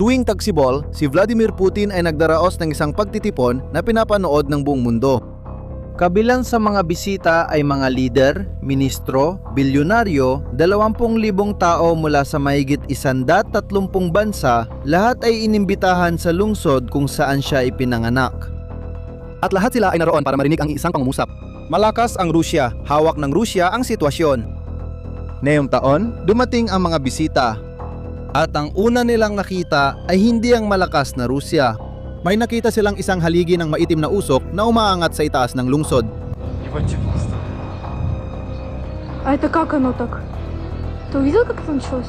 Tuwing tagsibol, si Vladimir Putin ay nagdaraos ng isang pagtitipon na pinapanood ng buong mundo. Kabilang sa mga bisita ay mga lider, ministro, bilyonaryo, 20,000 tao mula sa mahigit 130 bansa, lahat ay inimbitahan sa lungsod kung saan siya ipinanganak. At lahat sila ay naroon para marinig ang isang pangungusap. Malakas ang Rusya, hawak ng Rusya ang sitwasyon. Ngayong taon, dumating ang mga bisita. At ang una nilang nakita ay hindi ang malakas na Rusya. May nakita silang isang haligi ng maitim na usok na umaangat sa itaas ng lungsod. А это как оно так? Ты увидел, как это началось?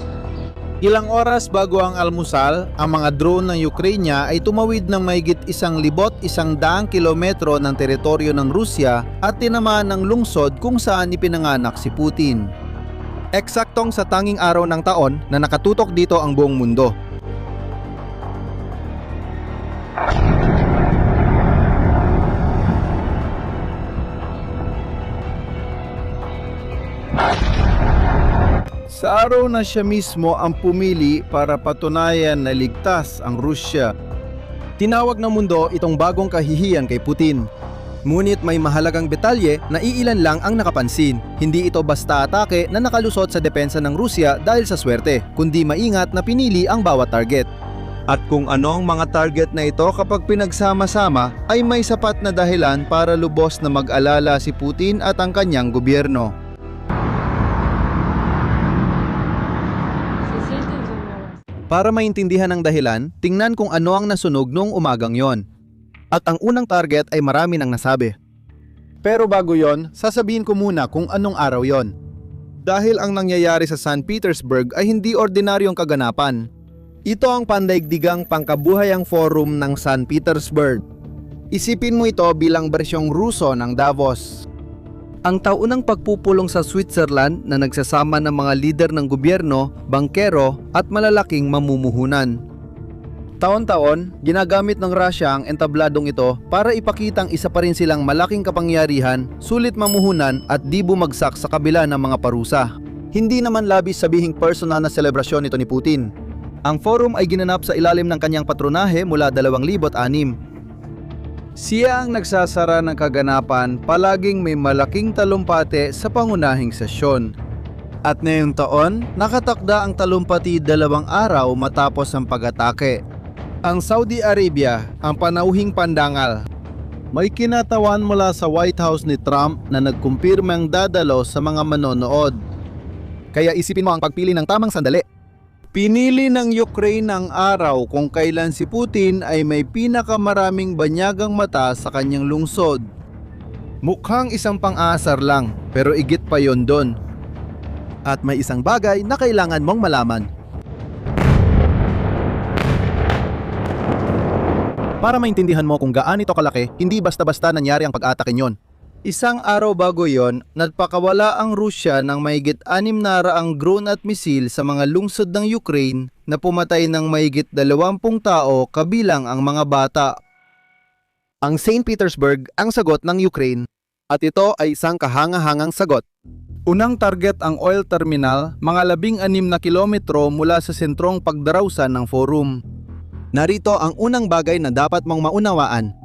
Ilang oras bago ang almusal, ang mga drone ng Ukraine ay tumawid ng mahigit 1,100 kilometro ng teritoryo ng Rusya at tinamaan ng lungsod kung saan ipinanganak si Putin. Eksaktong sa tanging araw ng taon na nakatutok dito ang buong mundo. Sa araw na siya mismo ang pumili para patunayan na ligtas ang Rusya. Tinawag ng mundo itong bagong kahihiyan kay Putin. Ngunit may mahalagang detalye na iilan lang ang nakapansin. Hindi ito basta atake na nakalusot sa depensa ng Rusya dahil sa swerte, kundi maingat na pinili ang bawat target. At kung ano ang mga target na ito kapag pinagsama-sama ay may sapat na dahilan para lubos na mag-alala si Putin at ang kanyang gobyerno. Para maintindihan ang dahilan, tingnan kung ano ang nasunog noong umagang yon. At ang unang target ay marami nang nasabi. Pero bago yon, sasabihin ko muna kung anong araw yon. Dahil ang nangyayari sa St. Petersburg ay hindi ordinaryong kaganapan. Ito ang pandaigdigang pangkabuhayang forum ng St. Petersburg. Isipin mo ito bilang bersyong Ruso ng Davos. Ang taunang pagpupulong sa Switzerland na nagsasama ng mga lider ng gobyerno, bangkero at malalaking mamumuhunan. Taon-taon, ginagamit ng Russia ang entabladong ito para ipakitang isa pa rin silang malaking kapangyarihan, sulit mamuhunan at di bumagsak sa kabila ng mga parusa. Hindi naman labis sabihing personal na selebrasyon ito ni Putin. Ang forum ay ginanap sa ilalim ng kanyang patronahe mula 2006. Siya ang nagsasara ng kaganapan, palaging may malaking talumpati sa pangunahing sesyon. At ngayong taon, nakatakda ang talumpati 2 araw matapos ang pag-atake. Ang Saudi Arabia, ang panauhing pandangal. May kinatawan mula sa White House ni Trump na nagkumpirmang dadalo sa mga manonood. Kaya isipin mo ang pagpili ng tamang sandali. Pinili ng Ukraine ang araw kung kailan si Putin ay may pinakamaraming banyagang mata sa kanyang lungsod. Mukhang isang pang-aasar lang, pero igit pa yon doon. At may isang bagay na kailangan mong malaman. Para maintindihan mo kung gaano ito kalaki, hindi basta-basta nangyari ang pag-atake nyon. Isang araw bago yon, nagpakawala ang Rusya ng mahigit 600 drone at misil sa mga lungsod ng Ukraine na pumatay ng mahigit 20 tao kabilang ang mga bata. Ang St. Petersburg ang sagot ng Ukraine at ito ay isang kahanga-hangang sagot. Unang target ang oil terminal, mga 16 na kilometro mula sa sentrong pagdarawsan ng forum. Narito ang unang bagay na dapat mong maunawaan.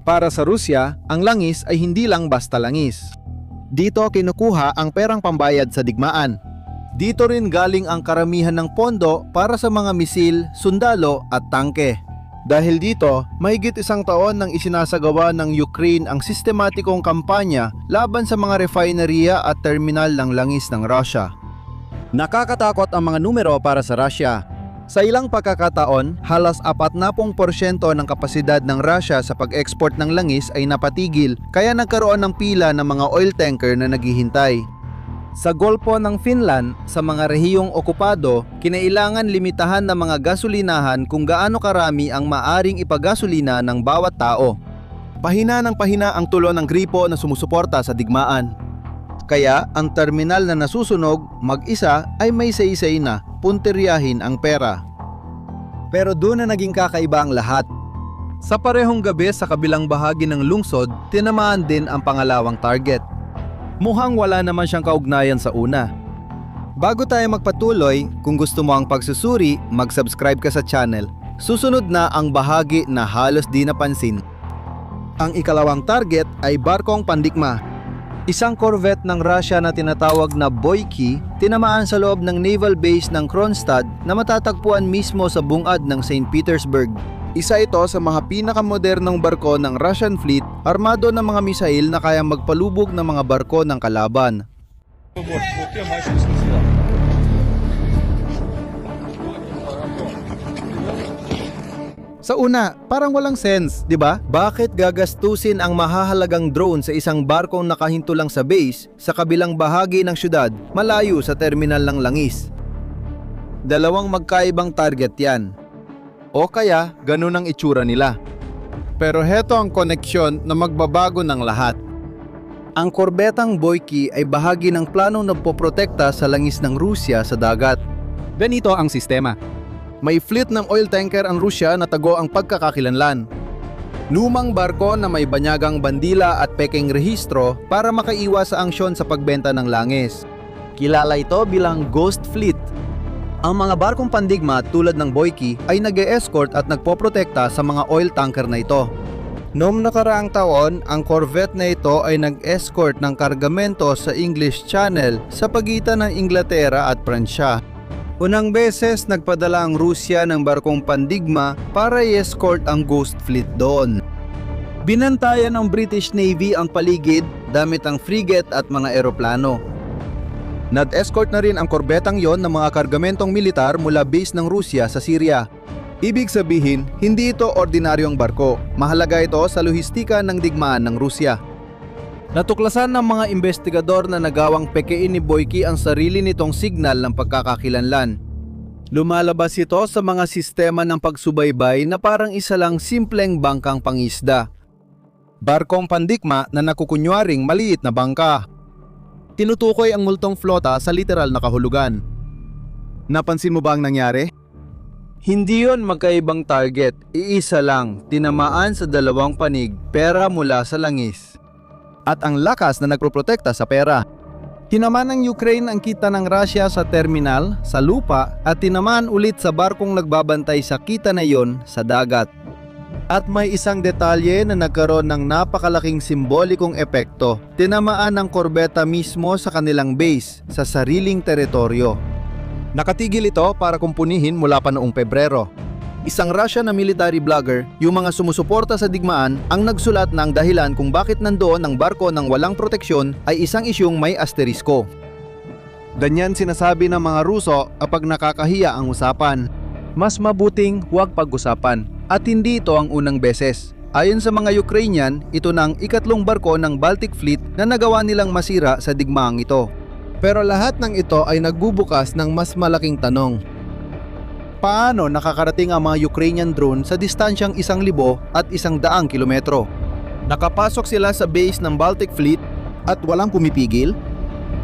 Para sa Rusya, ang langis ay hindi lang basta langis. Dito kinukuha ang perang pambayad sa digmaan. Dito rin galing ang karamihan ng pondo para sa mga misil, sundalo at tangke. Dahil dito, mahigit 1 taon nang isinasagawa ng Ukraine ang sistematikong kampanya laban sa mga refineria at terminal ng langis ng Russia. Nakakatakot ang mga numero para sa Russia. Sa ilang pagkakataon, halos 40% ng kapasidad ng Russia sa pag-export ng langis ay napatigil, kaya nagkaroon ng pila ng mga oil tanker na naghihintay. Sa Golpo ng Finland, sa mga rehiyong okupado, kinailangan limitahan ng mga gasolinahan kung gaano karami ang maaring ipagasolina ng bawat tao. Pahina ng pahina ang tulo ng gripo na sumusuporta sa digmaan. Kaya ang terminal na nasusunog mag-isa ay may saysay na punteryahin ang pera. Pero doon na naging kakaiba ang lahat. Sa parehong gabi sa kabilang bahagi ng lungsod, tinamaan din ang pangalawang target. Mukhang wala naman siyang kaugnayan sa una. Bago tayo magpatuloy, kung gusto mo ang pagsusuri, mag-subscribe ka sa channel. Susunod na ang bahagi na halos di napansin. Ang ikalawang target ay barkong Pandigma. Isang corvette ng Russia na tinatawag na Boyki, tinamaan sa loob ng naval base ng Kronstadt na matatagpuan mismo sa bungad ng St. Petersburg. Isa ito sa mga pinakamodernong barko ng Russian fleet, armado ng mga misail na kayang magpalubog ng mga barko ng kalaban. Sa una, parang walang sense, di ba? Bakit gagastusin ang mahahalagang drone sa isang barkong nakahinto lang sa base sa kabilang bahagi ng syudad, malayo sa terminal ng langis? Dalawang magkaibang target yan. O kaya, ganun ang itsura nila. Pero heto ang koneksyon na magbabago ng lahat. Ang korbetang Boyki ay bahagi ng planong nagpoprotekta sa langis ng Rusya sa dagat. Ganito ang sistema. May fleet ng oil tanker ang Rusya na tago ang pagkakakilanlan. Lumang barko na may banyagang bandila at peking rehistro para makaiwas sa angsyon sa pagbenta ng langis. Kilala ito bilang Ghost Fleet. Ang mga barkong Pandigma tulad ng Boyki ay nag-e-escort at nagpoprotekta sa mga oil tanker na ito. Noong nakaraang taon, ang corvette na ito ay nag-escort ng kargamento sa English Channel sa pagitan ng Inglaterra at Pransya. Unang beses nagpadala ang Rusya ng barkong Pandigma para i-escort ang Ghost Fleet doon. Binantayan ng British Navy ang paligid gamit ang frigate at mga eroplano. Nad-escort na rin ang korbetang yon ng mga kargamentong militar mula base ng Rusya sa Syria. Ibig sabihin, hindi ito ordinaryong barko. Mahalaga ito sa lohistika ng digmaan ng Rusya. Natuklasan ng mga investigador na nagawang pekein ni Boyki ang sarili nitong signal ng pagkakakilanlan. Lumalabas ito sa mga sistema ng pagsubaybay na parang isa lang simpleng bangkang pangisda. Barkong Pandigma na nakukunwaring maliit na bangka. Tinutukoy ang multong flota sa literal na kahulugan. Napansin mo ba ang nangyari? Hindi yon magkaibang target, iisa lang, tinamaan sa dalawang panig, pera mula sa langis. At ang lakas na nagproprotekta sa pera. Tinamaan ng Ukraine ang kita ng Russia sa terminal, sa lupa, at tinamaan ulit sa barkong nagbabantay sa kita na yon sa dagat. At may isang detalye na nagkaroon ng napakalaking simbolikong epekto. Tinamaan ng korbeta mismo sa kanilang base, sa sariling teritoryo. Nakatigil ito para kumpunihin mula pa noong Pebrero. Isang Russian na military blogger, yung mga sumusuporta sa digmaan, ang nagsulat ng dahilan kung bakit nandoon ang barko ng walang proteksyon ay isang isyung may asterisko. Ganyan sinasabi ng mga Ruso kapag nakakahiya ang usapan. Mas mabuting huwag pag-usapan. At hindi ito ang unang beses. Ayon sa mga Ukrainian, ito na ang ikatlong barko ng Baltic Fleet na nagawa nilang masira sa digmaang ito. Pero lahat ng ito ay nagbubukas ng mas malaking tanong. Paano nakakarating ang mga Ukrainian drone sa distansyang 1,000 at 100 kilometro? Nakapasok sila sa base ng Baltic Fleet at walang pumipigil?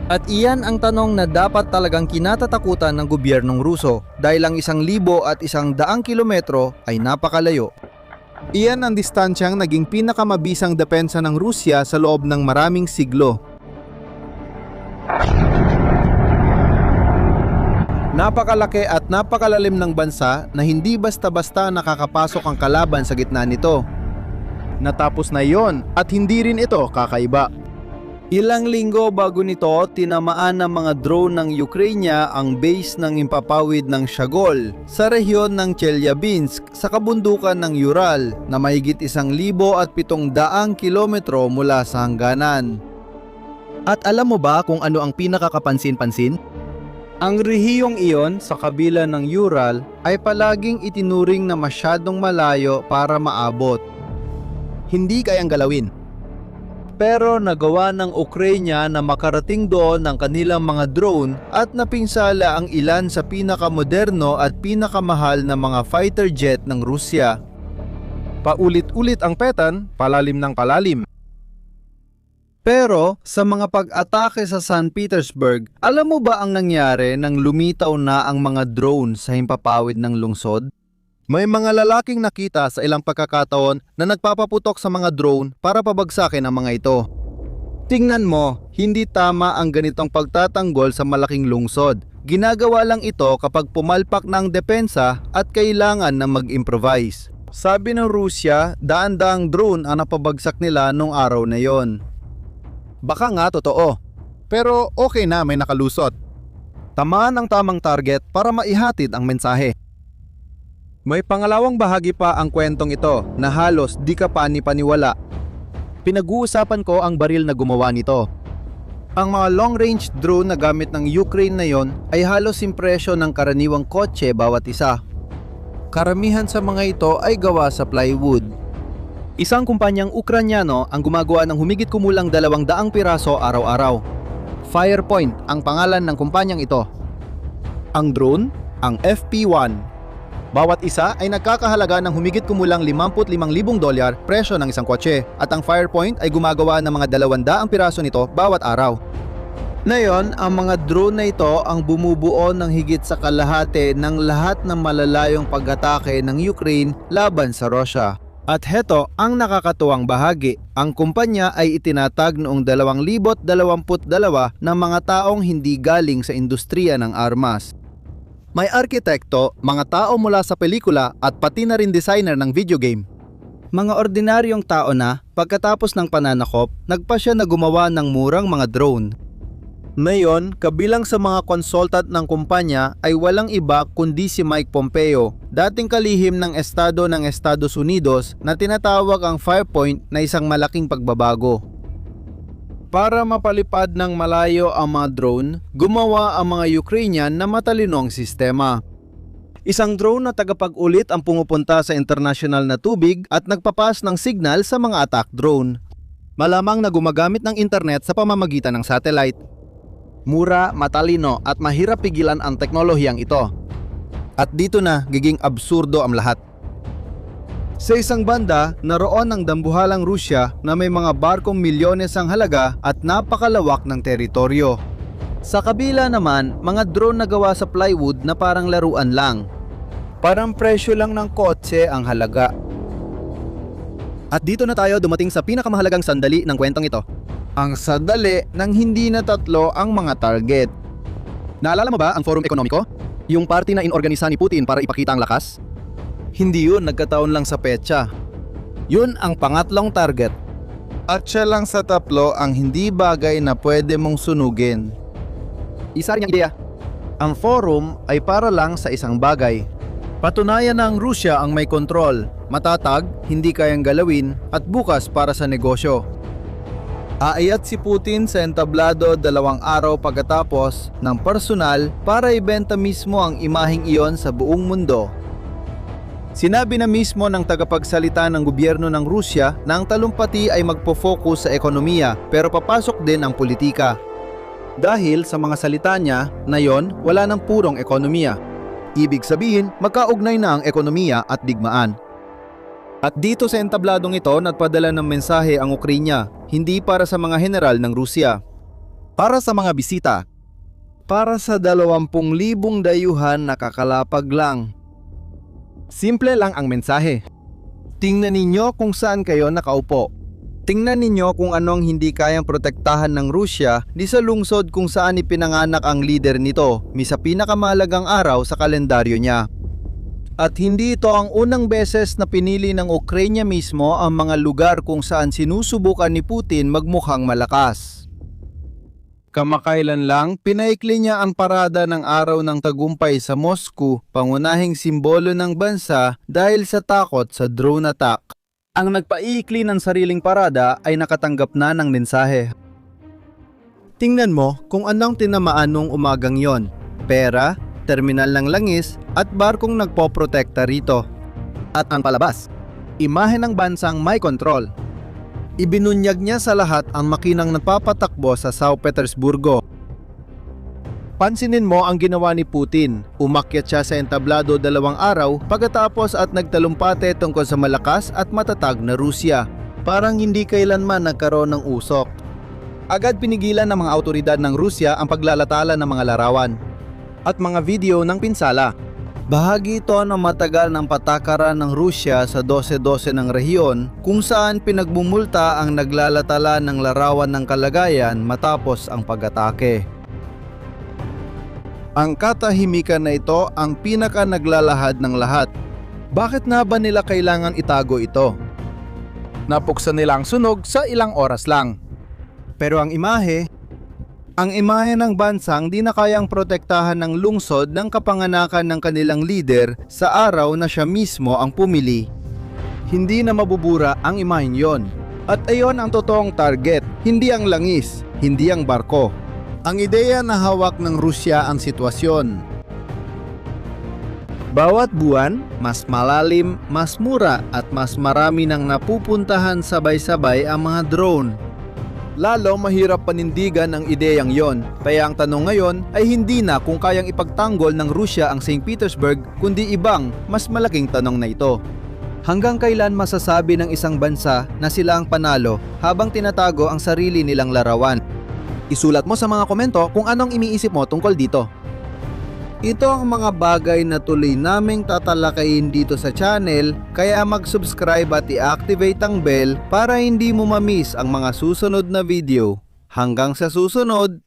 At iyan ang tanong na dapat talagang kinatatakutan ng gobyernong Ruso dahil ang 1,000 at 100 kilometro ay napakalayo. Iyan ang distansyang naging pinakamabisang depensa ng Rusya sa loob ng maraming siglo. Napakalaki at napakalalim ng bansa na hindi basta-basta nakakapasok ang kalaban sa gitna nito. Natapos na iyon at hindi rin ito kakaiba. Ilang linggo bago nito, tinamaan ng mga drone ng Ukraine ang base ng impapawid ng Shagol sa rehiyon ng Chelyabinsk sa kabundukan ng Ural na mahigit 1,700 kilometro mula sa hangganan. At alam mo ba kung ano ang pinakakapansin-pansin? Ang rehiyong iyon sa kabila ng Ural ay palaging itinuring na masyadong malayo para maabot. Hindi kayang galawin. Pero nagawa ng Ukraine na makarating doon ng kanilang mga drone at napinsala ang ilan sa pinakamoderno at pinakamahal na mga fighter jet ng Rusya. Paulit-ulit ang petan, palalim ng palalim. Pero sa mga pag-atake sa St. Petersburg, alam mo ba ang nangyari nang lumitaw na ang mga drone sa himpapawid ng lungsod? May mga lalaking nakita sa ilang pagkakataon na nagpapaputok sa mga drone para pabagsakin ang mga ito. Tingnan mo, hindi tama ang ganitong pagtatanggol sa malaking lungsod. Ginagawa lang ito kapag pumalpak na ang depensa at kailangan na mag-improvise. Sabi ng Rusya, daan-daang drone ang napabagsak nila nung araw na yon. Baka nga totoo, pero okay na may nakalusot. Tamaan ang tamang target para maihatid ang mensahe. May pangalawang bahagi pa ang kwentong ito na halos di ka pani-paniwala. Pinag-uusapan ko ang baril na gumawa nito. Ang mga long-range drone na gamit ng Ukraine na yon ay halos impresyon ng karaniwang kotse bawat isa. Karamihan sa mga ito ay gawa sa plywood. Isang kumpanyang Ukranyano ang gumagawa ng humigit kumulang 200 piraso araw-araw. Firepoint ang pangalan ng kumpanyang ito. Ang drone, ang FP1. Bawat isa ay nagkakahalaga ng humigit kumulang $55,000 presyo ng isang kotse at ang Firepoint ay gumagawa ng mga 200 piraso nito bawat araw. Ngayon, ang mga drone na ito ang bumubuo ng higit sa kalahati ng lahat ng malalayong pag-atake ng Ukraine laban sa Russia. At heto ang nakakatuwang bahagi, ang kumpanya ay itinatag noong 2022 ng mga taong hindi galing sa industriya ng armas. May arkitekto, mga tao mula sa pelikula at pati na rin designer ng video game. Mga ordinaryong tao na, pagkatapos ng pananakop, nagpasya na gumawa ng murang mga drone. Ngayon, kabilang sa mga consultant ng kumpanya ay walang iba kundi si Mike Pompeo, dating kalihim ng Estado ng Estados Unidos na tinatawag ang Firepoint na isang malaking pagbabago. Para mapalipad ng malayo ang mga drone, gumawa ang mga Ukrainian na matalinong sistema. Isang drone na tagapag-ulit ang pumupunta sa international na tubig at nagpapas ng signal sa mga attack drone. Malamang na gumagamit ng internet sa pamamagitan ng satellite. Mura, matalino at mahirap pigilan ang teknolohiyang ito. At dito na giging absurdo ang lahat. Sa isang banda, naroon ang dambuhalang Rusya na may mga barkong milyones ang halaga at napakalawak ng teritoryo. Sa kabila naman, mga drone na gawa sa plywood na parang laruan lang. Parang presyo lang ng kotse ang halaga. At dito na tayo dumating sa pinakamahalagang sandali ng kwentong ito. Ang sandali nang hindi na tatlo ang mga target. Naalala mo ba ang Forum Ekonomiko? Yung party na inorganisa ni Putin para ipakita ang lakas? Hindi yun nagkataon lang sa petsa. Yun ang pangatlong target. At siya lang sa tatlo ang hindi bagay na pwede mong sunugin. Isa rin yung ideya. Ang forum ay para lang sa isang bagay. Patunayan na ang Rusya ang may kontrol, matatag, hindi kayang galawin, at bukas para sa negosyo. Aayat si Putin sa entablado 2 araw pagkatapos ng personal para ibenta mismo ang imaheng iyon sa buong mundo. Sinabi na mismo ng tagapagsalita ng gobyerno ng Rusya na ang talumpati ay magpo-focus sa ekonomiya pero papasok din ang politika. Dahil sa mga salita niya na yon, wala ng purong ekonomiya. Ibig sabihin, magkaugnay na ang ekonomiya at digmaan. At dito sa entabladong ito nagpadala ng mensahe ang Ukrainya, hindi para sa mga general ng Rusya. Para sa mga bisita. Para sa 20,000 dayuhan na kakalapag lang. Simple lang ang mensahe. Tingnan ninyo kung saan kayo nakaupo. Tingnan ninyo kung anong hindi kayang protektahan ng Rusya di sa lungsod kung saan ipinanganak ang leader nito, sa pinakamahalagang araw sa kalendaryo niya. At hindi ito ang unang beses na pinili ng Ukraine mismo ang mga lugar kung saan sinusubukan ni Putin magmukhang malakas. Kamakailan lang, pinaikli niya ang parada ng araw ng tagumpay sa Moscow, pangunahing simbolo ng bansa dahil sa takot sa drone attack. Ang nagpaikli ng sariling parada ay nakatanggap na ng mensahe. Tingnan mo kung anong tinamaan nung umagang yon. Pera, terminal ng langis at barkong nagpoprotekta rito. At ang palabas, imahe ng bansang may kontrol. Ibinunyag niya sa lahat ang makinang napapatakbo sa Sao Petersburgo. Pansinin mo ang ginawa ni Putin. Umakyat siya sa entablado 2 araw pagkatapos at nagtalumpate tungkol sa malakas at matatag na Rusya. Parang hindi kailanman nagkaroon ng usok. Agad pinigilan ng mga awtoridad ng Rusya ang paglalatala ng mga larawan at mga video ng pinsala. Bahagi ito ng matagal ng patakaran ng Rusya sa 12-12 ng rehiyon kung saan pinagmumulta ang naglalatala ng larawan ng kalagayan matapos ang pag-atake. Ang katahimikan na ito ang pinaka naglalahad ng lahat. Bakit nga ba nila kailangan itago ito? Napuksan nila ang sunog sa ilang oras lang. Pero ang imahe ng bansang di na kayang protektahan ng lungsod ng kapanganakan ng kanilang leader sa araw na siya mismo ang pumili. Hindi na mabubura ang imahen yon. At ayon ang totoong target, hindi ang langis, hindi ang barko. Ang ideya na hawak ng Rusya ang sitwasyon. Bawat buwan, mas malalim, mas mura at mas marami nang napupuntahan sabay-sabay ang mga drone. Lalo mahirap panindigan ang ideyang yon, kaya ang tanong ngayon ay hindi na kung kayang ipagtanggol ng Rusya ang St. Petersburg, kundi ibang, mas malaking tanong na ito. Hanggang kailan masasabi ng isang bansa na sila ang panalo habang tinatago ang sarili nilang larawan? Isulat mo sa mga komento kung anong iniisip mo tungkol dito. Ito ang mga bagay na tuloy naming tatalakayin dito sa channel, kaya mag-subscribe at i-activate ang bell para hindi mo ma-miss ang mga susunod na video. Hanggang sa susunod,